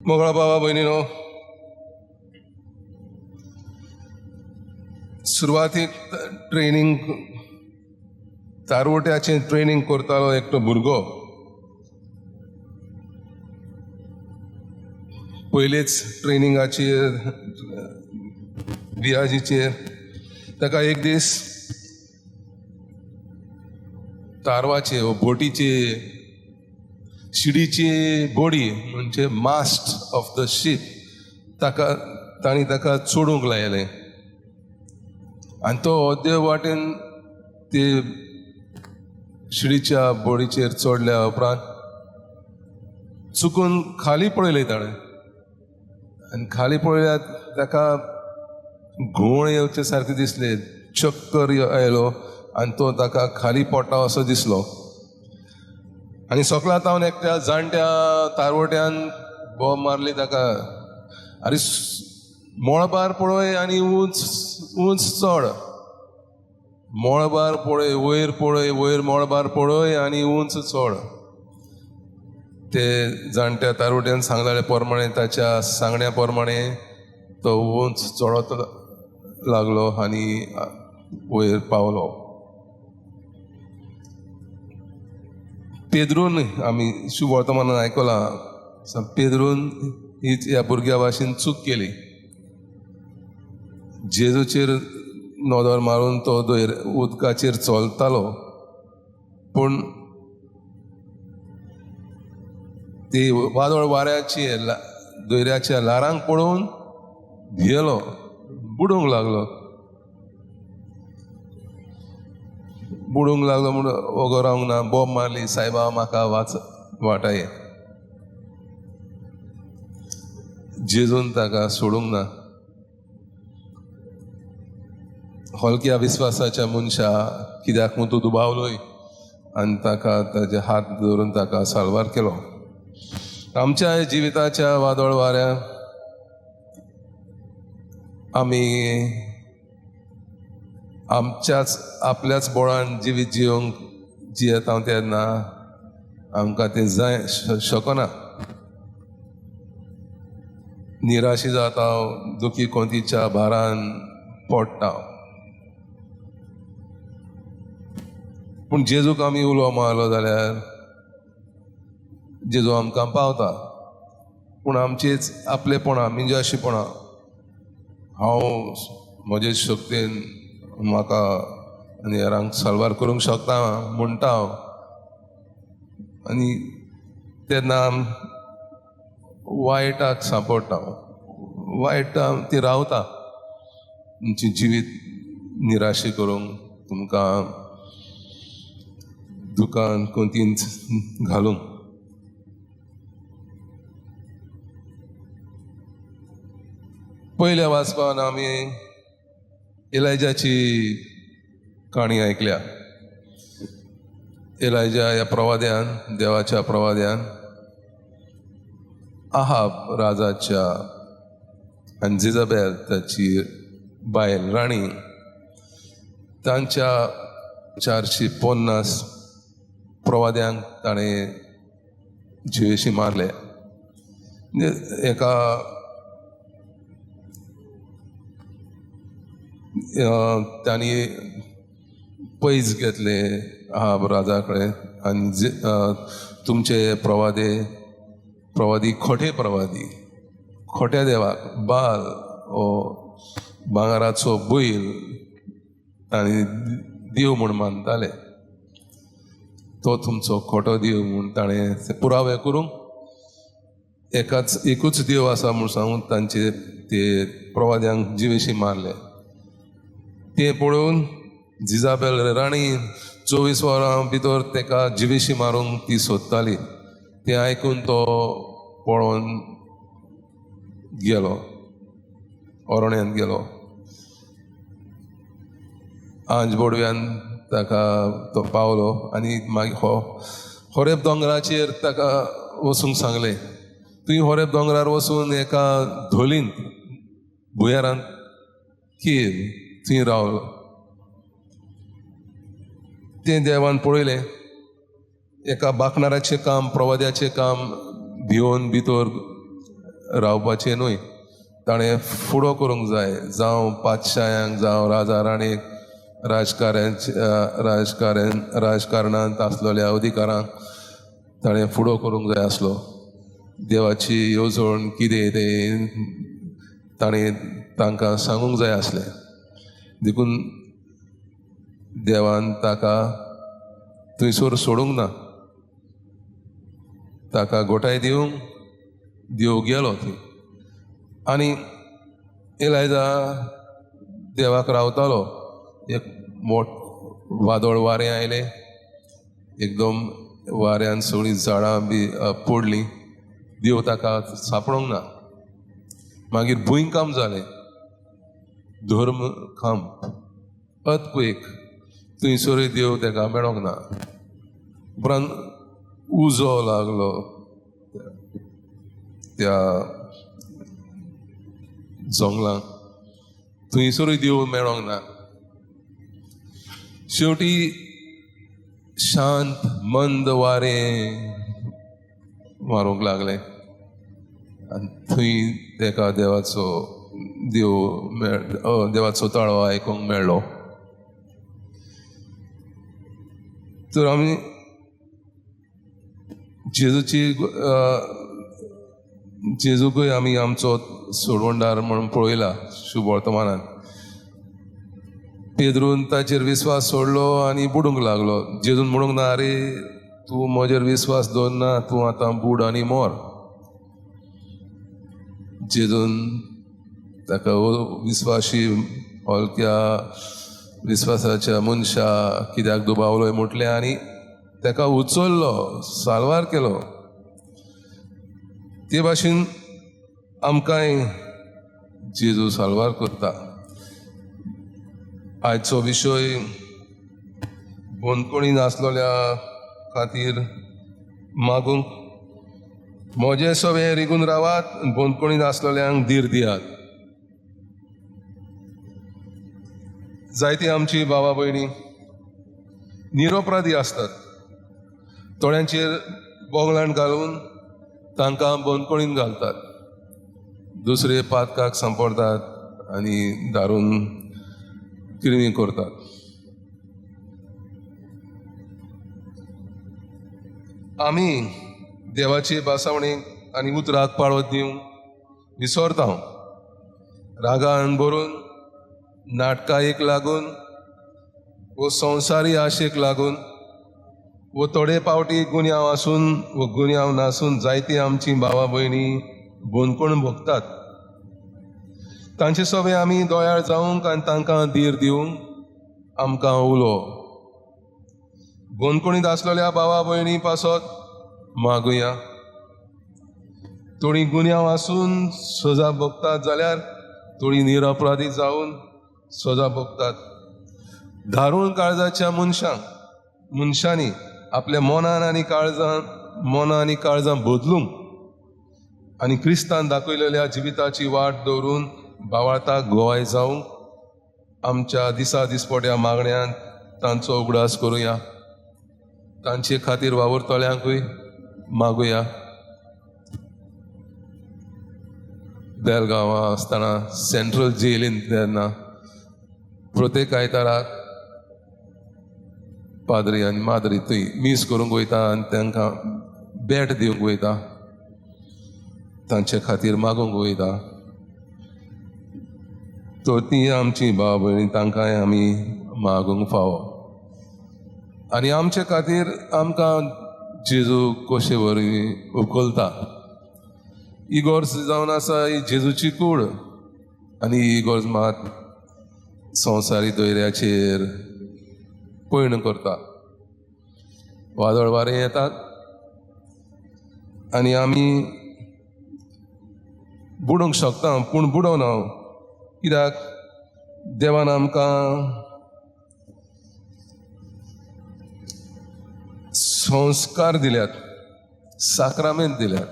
मोगळा बाबा भयणीनो, सुरवातीक training तारवट्याचें training करतालो एकटो भुरगो. पयलेच ट्रेनिंगाचेर रियाजीचेर ताका एक दीस तारवाचे बोटीचे शिडीची बोडी म्हणजे मास्ट ऑफ द शीप तांणी ताका चोडूंक लायलें आनी तो अर्दे वाटेन ते शिडीच्या बोडीचेर चडल्या उपरांत चुकून खाली पळयलें ताणें आनी खाली पळयल्यार ताका घुंवळ येवचे सारकें दिसलें, चक्कर आयलो आनी तो ताका खाली पडटा असो दिसलो. आनी सगळ्यांत हांव एकट्या जाणट्या तारवट्यान बोब मारली ताका, आरे मळबार पळय आनी उंच चड, मळबार पळय वयर मळबार पळय आनी उंच चड. ते जाणट्या तारवट्यान सांगले प्रमाणे, ताच्या सांगण्या प्रमाणे तो उंच चडत लागलो आनी वयर पावलो. पेद्रून आमी शुभ वर्तमानान आयकलां, पेद्रून हीच ह्या भुरग्या भाशेन चूक केली. जेजूचेर नदर मारून तो उदकाचेर चलतालो, पूण ती वादळ वाऱ्याची दोयऱ्याच्या ल्हारांक पळोवन भियेलो, बुडूंक लागलो म्हणून ओगो रावंक ना. बोब मारली, सायबा म्हाका वाटाय. जेजून ताका सोडूंक ना. हलक्या विस्वासाच्या मनशा कित्याक म्हूण तूं दुबावलोय आनी ताका ताजे हात धरून ताका साल्वार केलो. आमच्या जिविताच्या वादळ वाऱ्या आमी आपल्याच बोळान जिवीत जियेता तेन्ना आमकां तें जाय शकना. निराशी जाता, दुखी कोंतीच्या भारान पडटा. पूण जेजूक आमी उलो मारलो जाल्यार जेजू आमकां पावता. पूण आमचेच आपलेपणां म्हणजे अशेंपणां, हांव म्हजे शक्तीन म्हाका आनी हेरांक साल्वार करूंक शकता म्हणटा हांव, आनी तेन्ना वायटाक सांपडटा, वायटाक ती रावता. तुमची जिवीत निराशी करूंक, तुमकां दुकान कोंतींत घालूंक. पयल्या वाचपान आमी एलायजाची काणी आयकल्या. एलायजा ह्या प्रवाद्यान, देवाच्या प्रवाद्यान आहाब राजाच्या आनी जेजबेल ताची बायल राणी, तांच्या 450 प्रवाद्यांक ताणें जिवेशी मारले. एका तांणी पैज घेतले आहाब राजा कडेन आनी तुमचे प्रवादी खोट्या देवाक बाल ओ भांगाराचो बैल तांणी देव म्हूण मानताले, तो तुमचो खोटो देव म्हूण ताणें पुरावे करूंक एकूच देव आसा म्हूण सांगून तांचे ते प्रवाद्यांक जिवेशी मारले. ते पळोवन जिजाबेल राणी 24 वरां भितर ताका जिवेशी मारूंक ती सोदताली. तें आयकून तो पळोवन गेलो, अरण्यान गेलो. आंज बोडव्यान ताका तो पावलो आनी मागीर होरेब दोंगराचेर ताका वचूंक सांगलें. तुवें होरेब दोंगरार वचून एका धोलींत भुयारांत थंय रावलो. तें देवान पळयलें. एका बाकणाराचें काम, प्रवाद्याचें काम भिवन भितर रावपाचें न्हय, ताणें फुडो करूंक जाय. जावं पातशायांक, जावं राजा राणीक, राजकारणांत आसलेल्या अधिकारांक ताणें फुडो करूंक जाय आसलो. देवाची येवजण कितें तें ताणें तांकां सांगूंक जाय आसलें. देखून देवान ताका थंयसर सोडूंक ना, ताका घोटाय दिवंक गेलो थंय. आनी एलायजा देवाक रावतालो. एक वादळ वारें आयलें, एकदम वाऱ्यान सगळीं झाडां बी पडलीं. देव ताका सापडोंक ना. मागीर भुंयकांप जालें, धर्मकांप, अर्थक्वेक. थंयसरूय देव ताका मेळोंक ना. उपरांत उजो लागलो त्या जंगलांक, थंयसरूय देव मेळोंक ना. शेवटी शांत मंद वारें मारूंक लागलें आनी थंय ताका देवाचो ताळो आयकूंक मेळ्ळो. तर आमी जेजूकय आमी आमचो सोडवणदार म्हणून पळयला शुभ वर्तमानांत. पेद्रून ताचेर विस्वास सोडलो आनी बुडूंक लागलो. जेजून म्हणूंक ना, अरे तूं म्हजेर विस्वास दवरना, तूं आतां बूड आनी मोर. जेजून ताका विस्वाशी हलक्या विस्वासाच्या मनशा कित्याक दुबावलोय म्हटलें आनी ताका उचल्लो, साल्वार केलो. ते भाशेन आमकांय जेजू साल्वार करता. आयचो विशय बोंदकोणी नासलोल्या खातीर मागूंक. म्हजे सवे रिगून रावात, बोंदकोणी नासलोल्यांक धीर दियात. जायती आमची भावा भयणी निरपराधी आसतात. थोड्यांचेर बोगलांत घालून तांकां बोंदकोणीन घालतात, दुसरे पातकाक सांपडटात आनी दारून किरणी करतात. आमी देवाची बासावणीक आनी उतराक पाळो दिवंक विसरता. रागान भरून, नाटकायेक लागून, वो संवसारी आशेक लागून, वो थोडे पावटी गुन्यांव आसून वो गुन्यांव नासून जायती आमची भावा भयणी बोंदकोण भोगतात. तांचे सवे आमी दोयाळ जावंक आनी तांकां धीर दिवंक आमकां उलो. बोंदकोणींत आसलेल्या भावा भयणी पासत मागुया. थोडीं गुन्यांव आसून सजा भोगतात जाल्यार थोडीं निरपराधी जावन सजा भोगतात. धारूण काळजाच्या मनशांनी आपल्या मनान आनी काळजां बदलूंक आनी क्रिस्तान दाखयलेल्या जिविताची वाट दवरून भावार्थाक गोवाय जावंक आमच्या दिसपट्या मागण्यांत तांचो उगडास करुया. तांचे खातीर वावुरतल्यांकूय मागुया. बेलगांवां आसतना सेंट्रल जेलींत तेन्ना प्रत्येक आयताराक पाद्री आनी माद्री थंय मीस करूंक वयता आनी तांकां भेट दिवंक वयता, तांचे खातीर मागूंक वयता. तो ती आमची भाव भयणी, तांकांय आमी मागूंक फावो. आनी आमचे खातीर आमकां जेजू कशे वरवीं उखलता. इगोर्ज जावन आसा ही जेजूची कूड आनी इगोर्ज मात संवसारी दोयऱ्याचेर पैण करता. वादळ वारें येतात आनी आमी बुडोवंक शकता, पूण बुडोवना. कित्याक देवान आमकां संस्कार दिल्यात, साक्रामेंत दिल्यात.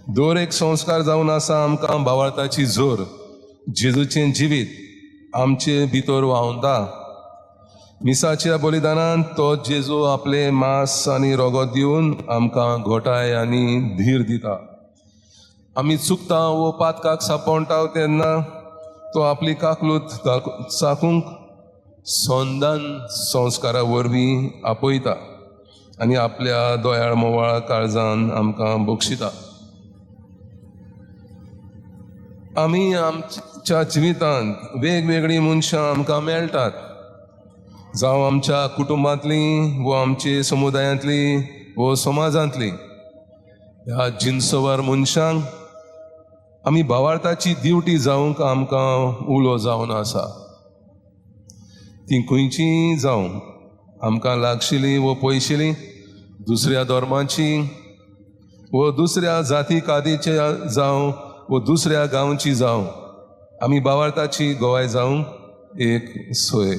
दर एक संस्कार जावन आसा आमकां भावार्थाची जोर. जेजूचें जिवीत आमचे भितर व्हांवता. मिसाच्या बलिदानान तो जेजू आपले मांस आनी रोगो दिवन आमकां घोटाय आनी धीर दिता. आमी चुकता वो पातकाक सांपवणटा तेन्ना तो आपली काकलूत चाकूंक सोंदान संस्कारा वरवीं आपयता आनी आपल्या दोयाळ मोवाळ काळजान आमकां बक्षिता. आमी आमच्या जिवितांत वेगवेगळीं मनशां आमकां मेळटात, जावं आमच्या कुटुंबांतलीं वो आमचे समुदायांतलीं वो समाजांतलीं. ह्या जिनसवार मनशांक आमी भावार्थाची दिवटी जावंक आमकां उलो जावन आसा. ती खंयचीं जावं, आमकां लागशिलीं वो पयशिलीं, दुसऱ्या धर्माची वो दुसऱ्या जाती कादीचे जावं वो दुसऱ्या गांवची जावं, आमी भावार्थाची गोवाय जावंक एक सोय.